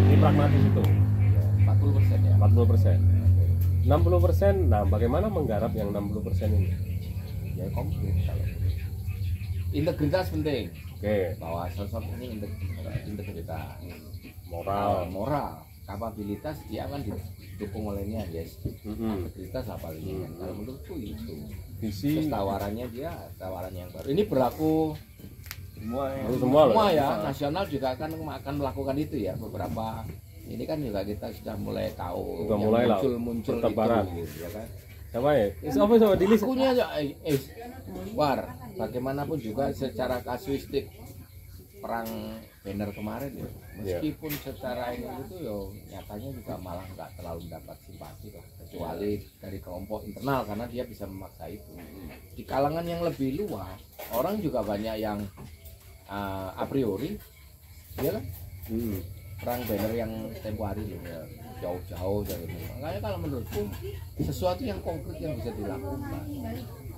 ini pragmatis itu 40% ya. 40%. 60%, nah bagaimana menggarap yang 60% ini? Ya konkret kalau. Integritas penting. Oke, Bahwa sosok ini integritas, moral, kapabilitas dia akan didukung olehnya, yes. Integritas apa lagi? Kalau menurutku itu. visi Terus tawarannya dia tawaran yang baru. Ini berlaku semua loh. semua ya, nasional juga akan melakukan itu ya beberapa. Ini kan juga kita sudah mulai tahu. Sudah yang mulai lah, muncul pertebaran. itu, gitu, ya kan. Siapa ya? Apa sama Dilis? Akunya aja, War, bagaimanapun juga secara kasuistik perang banner kemarin ya, meskipun secara ini itu ya nyatanya juga malah nggak terlalu mendapat simpati loh, kecuali dari kelompok internal karena dia bisa memaksa itu. Di kalangan yang lebih luas, orang juga banyak yang a priori, ya kan? perang banner yang tempo hari loh ya, jauh-jauh dari itu. Makanya kalau menurutku sesuatu yang konkret yang bisa dilakukan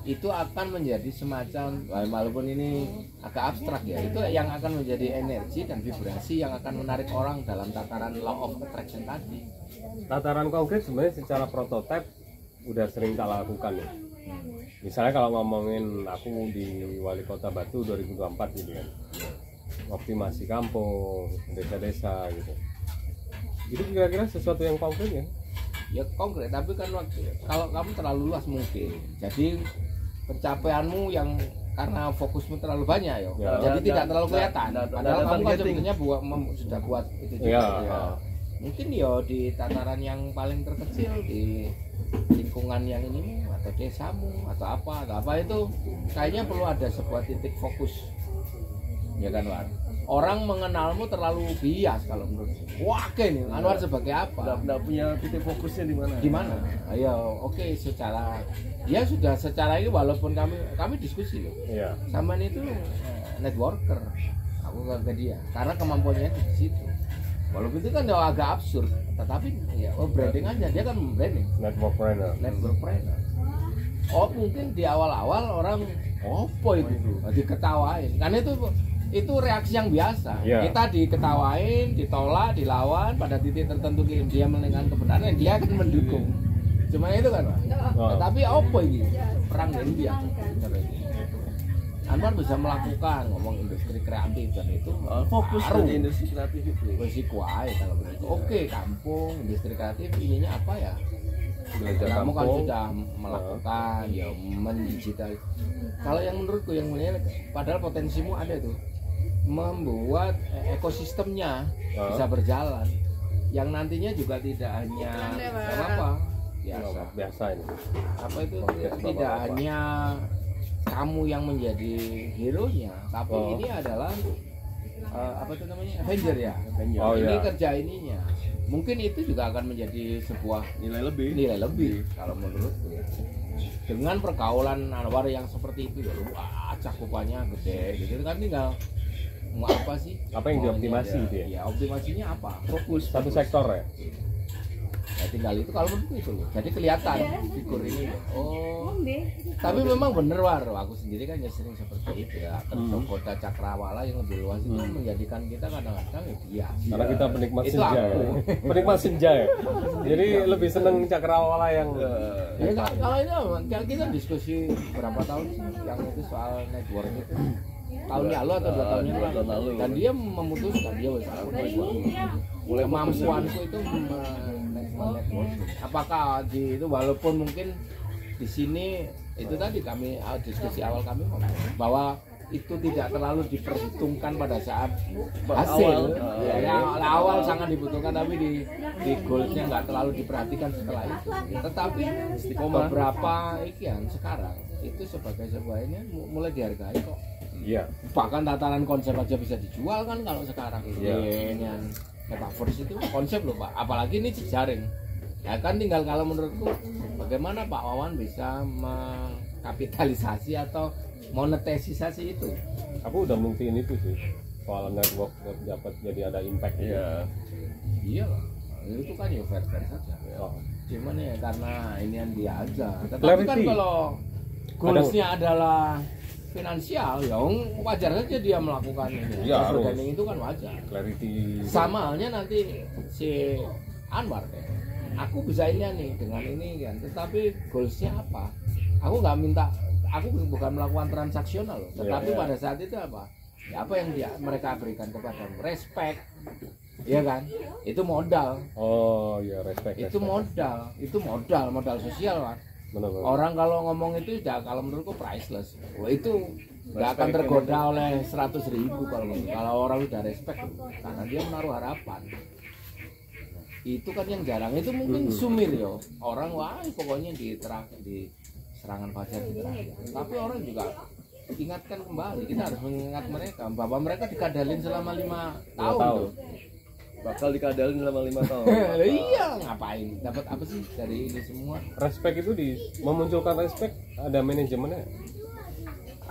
itu akan menjadi semacam, walaupun ini agak abstrak ya, itu yang akan menjadi energi dan vibrasi yang akan menarik orang dalam tataran law of attraction tadi. Tataran konkret sebenarnya secara prototipe udah sering kita lakukan ya. Misalnya kalau ngomongin aku di Wali Kota Batu 2024 gitu kan, optimasi kampung, desa-desa gitu. Itu kira-kira sesuatu yang konkret ya? Ya konkret, tapi kan kalau kamu terlalu luas mungkin, jadi pencapaianmu yang karena fokusmu terlalu banyak ya, jadi tidak terlalu kelihatan. Padahal kamu kan sebetulnya sudah buat itu juga. Ya. Mungkin ya di tataran yang paling terkecil di lingkungan yang ini atau desamu atau apa itu kayaknya perlu ada sebuah titik fokus. Ya kan Wan? Orang mengenalmu terlalu bias kalau menurutku. Wah, nih Anwar sebagai apa? Nggak punya titik fokusnya di mana? Di mana? Ayo, oke, secara ya sudah secara ini walaupun kami diskusi loh. Iya. Saman itu networker. Aku ke dia karena kemampuannya di situ. Walaupun itu kan udah agak absurd, tetapi ya branding aja, dia kan branding. Networkpreneur. Oh, mungkin di awal-awal orang apa itu? Diketawain. Karena itu reaksi yang biasa. Yeah. Kita diketawain, ditolak, dilawan, pada titik tertentu dia mendengar kebenaran, dia akan mendukung. Cuma itu kan, Pak. Tapi apa ini? Perang India. Anwar bisa melakukan ngomong industri kreatif dan itu fokus baru. di industri kreatif itu. Risiko aja kalau begitu. Oke, kampung, industri kreatif ininya apa ya? Belajar Kamu kan kampung. sudah melakukan ya mendigital. Kalau yang menurutku yang menarik, padahal potensimu ada tuh, membuat ekosistemnya bisa berjalan, yang nantinya juga tidak hanya apa Biasa ini. apa itu Oke, tidak apa-apa. hanya kamu yang menjadi hero nya, tapi ini adalah apa itu namanya Avenger ya. Oh, Ini iya. kerja ininya. Mungkin itu juga akan menjadi sebuah Nilai lebih. kalau menurutku ya. Dengan pergaulan Anwar yang seperti itu ya, wah cakupannya gede gitu kan, tinggal mau apa sih? Apa yang dioptimasi Maunya gitu ya? Ya optimasinya apa? Fokus. Satu sektor ya. Ya tinggal itu kalau menurutku itu loh. Jadi kelihatan figur ini. Oh. Tapi memang bener War, aku sendiri kan ya sering seperti itu ya. Tergoda cakrawala yang lebih luas itu menjadikan kita kadang-kadang ya bias. Karena kita penikmat Itu senja ya. aku. Penikmat senja ya. Jadi lebih seneng cakrawala yang Ya, kalau itu kita diskusi berapa tahun sih yang itu soal network itu. Tahun lalu atau 2 tahun yang lalu. Dan dia memutuskan dia mulai kemampuanku itu network. Apakah di itu walaupun mungkin di sini itu tadi kami diskusi awal kami bahwa itu tidak terlalu diperhitungkan pada saat hasil. Awal sangat dibutuhkan, tapi di goalsnya nggak terlalu diperhatikan setelah itu. Tetapi beberapa ikan sekarang itu sebagai sebuah ini mulai dihargai kok. iya. Bahkan tataran konsep aja bisa dijual kan kalau sekarang. Yang metaverse itu konsep loh Pak, apalagi ini jejaring. Ya kan tinggal kalau menurutku bagaimana Pak Wawan bisa mengkapitalisasi atau monetisasi itu. Aku udah buktiin itu sih. Soal network dapat jadi ada impact. Iya lah, itu kan ya fair saja. Cuman ya karena ini yang dia aja. Tetapi kan Clarity. kalau goalsnya adalah finansial, ya wajar saja dia melakukan ini. Iya, harus. Bargaining itu kan wajar. Clarity. Sama halnya nanti si Anwar deh. Aku bisa ini nih dengan ini kan, tetapi goalsnya apa? Aku nggak minta, aku bukan melakukan transaksional loh, tetapi pada saat itu apa? Ya apa yang mereka berikan kepadamu? Respect, ya kan? Itu modal. Oh iya, respect. Itu modal sosial kan. Benar-benar. Orang kalau ngomong itu ya kalau menurutku priceless. Wah, itu nggak akan tergoda oleh 100.000 kalau orang udah respect, karena dia menaruh harapan. Itu kan yang jarang, itu mungkin sumir yo. Orang wah pokoknya di serangan fajar diterang. Tapi orang juga ingatkan kembali, kita harus mengingat mereka bahwa mereka dikadalin selama 5 tahun loh. Bakal dikadalin selama 5 tahun. Iya, ngapain? Dapat apa sih dari ini semua? Respect itu memunculkan respect ada manajemennya.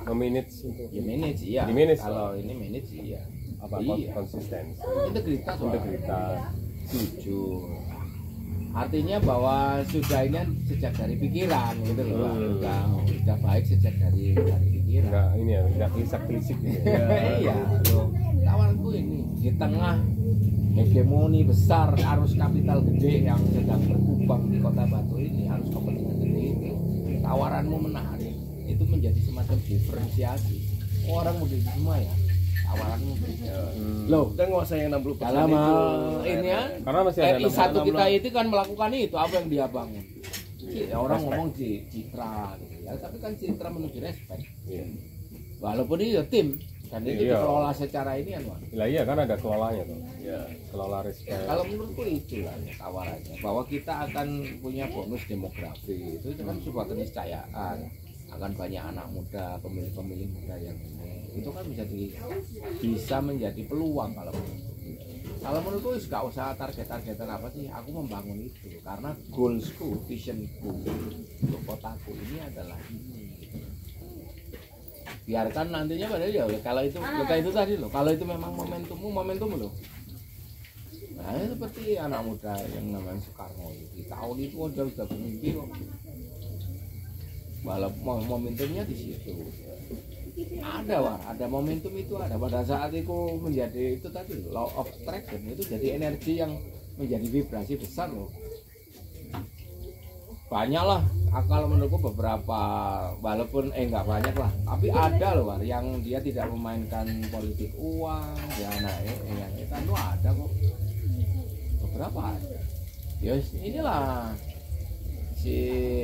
Memanage untuk Ya manage iya. Di manage. Kalau ini manage iya. Iya. konsistensi, Integritas, Wak. integritas. Jujur. Artinya bahwa sudah ini kan sejak dari pikiran gitu loh. Udah baik sejak dari pikiran. Enggak ini ya, enggak kelisak-kelisik gitu. Iya, loh. Kawanku ini di tengah hegemoni besar arus kapital gede yang sedang berkembang di Kota Batu ini, harus kepentingan gede itu. Tawaranmu menarik, itu menjadi semacam diferensiasi. Orang muda itu semua ya, tawaranmu loh. Kita nguasain yang 60% Dalam itu. ini ya, Karena masih ada RI 1 kita itu kan melakukan itu, apa yang dia bangun. Ya, orang ngomong citra gitu ya, tapi kan citra menuju respect. Iya. Walaupun itu tim dan itu Iya. dikelola secara ini kan, Pak. Lah iya kan ada kelolanya tuh. Ya. Kelola respect. Kalau menurutku itulah ya, tawarannya, bahwa kita akan punya bonus demografi, itu kan sebuah keniscayaan, akan banyak anak muda, pemilih-pemilih muda yang ini, itu kan bisa menjadi peluang kalau menurutku. Kalau menurutku gak usah target-targetan apa sih, aku membangun itu karena goalsku, visionku untuk kotaku ini adalah ini. Biarkan nantinya pada ya kalau itu tadi loh, kalau itu memang momentum loh. Nah, seperti anak muda yang namanya Soekarno di tahun itu udah bermimpi kok. Walaupun momentumnya di situ. Ada momentum itu ada pada saat itu menjadi itu tadi law of attraction, itu jadi energi yang menjadi vibrasi besar loh. Banyak lah, kalau menurutku beberapa, walaupun enggak banyak lah, tapi ada loh War, yang dia tidak memainkan politik uang, ya yang itu ada kok. Beberapa ada. Yes, inilah si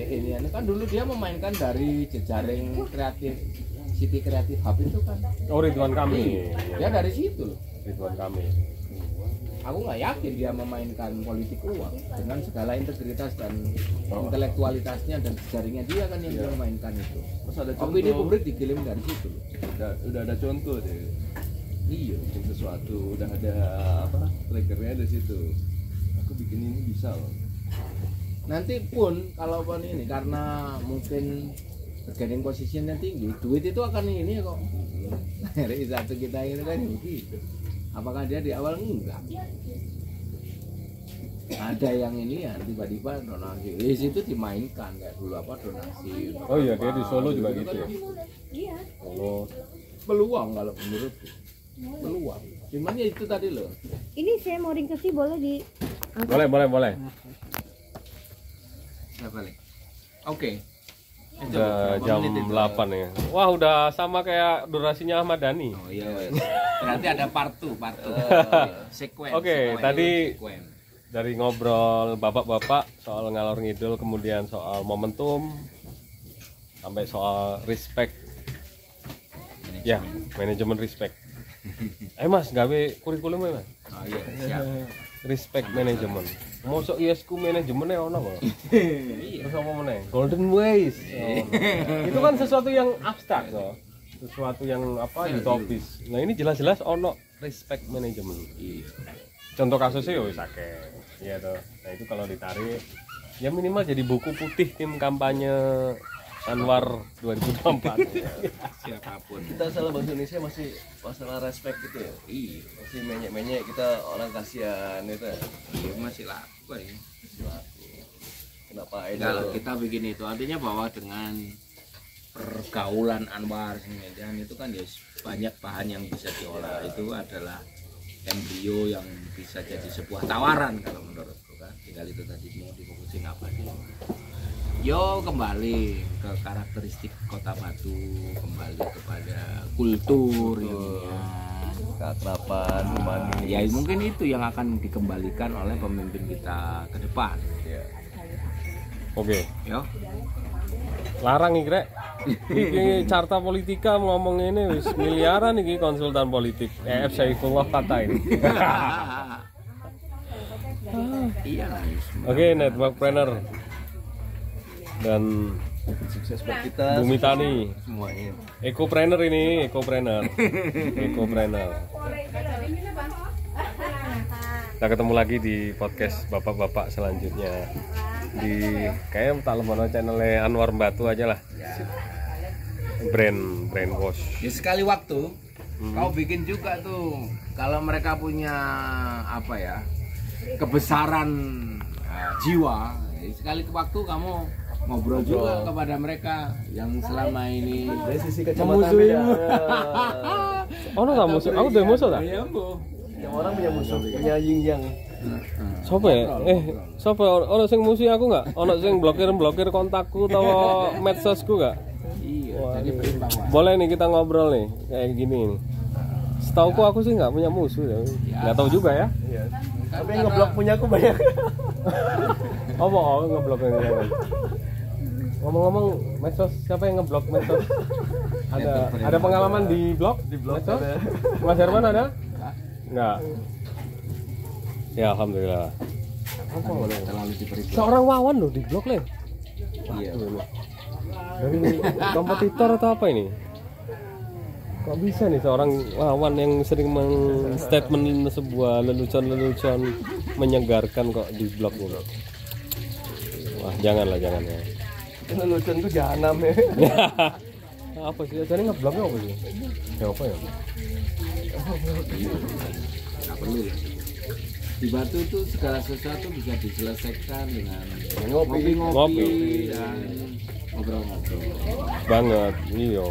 ini kan dulu dia memainkan dari jejaring kreatif, City Creative Hub itu kan. Oh, Ridwan Kamil. Ya dari situ loh. Ridwan Kamil. Aku nggak yakin dia memainkan politik uang dengan segala integritas dan intelektualitasnya dan jejaringnya dia kan yang dia memainkan itu. Terus ada Opini contoh, publik dikirim dari situ loh. udah ada contoh deh. Iya. Bikin sesuatu udah ada apa triggernya dari situ. Aku bikin ini bisa loh. Nanti pun kalaupun ini karena mungkin bargaining positionnya tinggi, duit itu akan ini kok. Dari satu kita ini kan begitu. Apakah dia di awal enggak? Ada yang ini ya tiba-tiba donasi. Di situ dimainkan kayak dulu apa donasi. Oh iya, dia di Solo juga gitu ya. Iya. Solo. Peluang kalau menurutku. Peluang. Cuman ya itu tadi loh. Ini saya mau ringkesi boleh di Boleh. Balik. Oke. Udah jam 8 ya. Wah, udah sama kayak durasinya Ahmad Dhani. Oh iya. Berarti ada part 2. Sequence. Oke, tadi dari ngobrol bapak-bapak soal ngalor ngidul, kemudian soal momentum, sampai soal respect. Ya, manajemen respect. Mas, gawe kurikulumnya Mas. Oh iya, siap. Respect manajemen. Mosok ISku manajemennya ono kok. Terus apa meneh? Golden ways. Itu kan sesuatu yang abstrak loh. Sesuatu yang apa utopis. Nah, ini jelas-jelas ono respect manajemen. Contoh kasusnya ya wis akeh. Iya toh. Nah, itu kalau ditarik ya minimal jadi buku putih tim kampanye Anwar 2024. Siapapun. Kita salah bahasa Indonesia masih masalah respect gitu ya. Iya, Masih menyek-menyek kita orang kasihan itu. iya masih laku ya. Kenapa Kalau kita bikin itu artinya bahwa dengan pergaulan Anwar Medan itu kan ya banyak bahan yang bisa diolah. Itu adalah embrio yang bisa jadi sebuah tawaran kalau menurutku kan. Tinggal itu tadi mau difokusin apa sih. Yo kembali ke karakteristik Kota Batu, kembali kepada kultur ya. keakraban, humanis. Ya mungkin itu yang akan dikembalikan oleh pemimpin kita ke depan. Ya. Oke. Yo. Larang iki rek. Iki carta politika ngomong ini wis miliaran iki konsultan politik. Saifullah kata ini. Iya lah. Oke, networkpreneur dan Sukses buat kita. Bumi Tani. Semuanya. Ekopreneur ini, ekopreneur. Kita ketemu lagi di podcast bapak-bapak selanjutnya. Di kayaknya tak lemah channelnya Anwar Batu aja lah. Brand wash. Ya sekali waktu Kau bikin juga tuh. Kalau mereka punya apa ya, kebesaran jiwa, sekali ke waktu kamu ngobrol juga kepada mereka yang selama ini dari sisi kacamata memusuhimu. beda. Oh, nggak musuh. Aku udah musuh tak? Iya, Bu. Yang orang punya musuh, punya yin yang. Sopo ya? Sopo ono sing musuhi aku nggak? Ono sing blokir kontakku atau medsosku nggak? Iya, Wah, jadi berimbang. boleh nih kita ngobrol nih kayak gini nih. Setauku aku sih nggak punya musuh ya. Nggak tahu juga ya. Iya. Tapi yang ngeblok punya aku banyak. Oh, ngeblok yang lain. Ngomong-ngomong medsos, siapa yang ngeblok medsos? Ada pengalaman di blog? Di blog medsos? ada. Mas Herman ada? Enggak. Ya alhamdulillah. Terlalu diperiksa. Seorang Wawan loh di blog Le. Iya. Dari kompetitor atau apa ini? Kok bisa nih seorang Wawan yang sering mengstatement sebuah lelucon menyegarkan kok di blog ini? Wah, jangan ya. Itu lucuan tuh jahanam ya. Apa sih? Jadi ngeblognya apa sih? Ya apa ya? Nggak perlu lah. Di Batu itu segala sesuatu bisa diselesaikan dengan Ngopi. ngopi dan ngobrol-ngobrol. Banget, iya.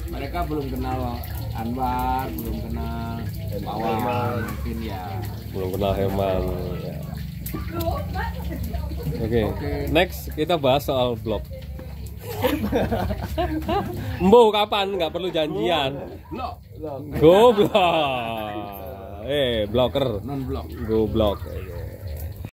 Mereka belum kenal Anwar, belum kenal Wawan, mungkin ya. Belum kenal Herman. Ya. Oke, next kita bahas soal blog. Mbo kapan? Nggak perlu janjian. Blok, Goblok. Blocker. non blok. Go blog.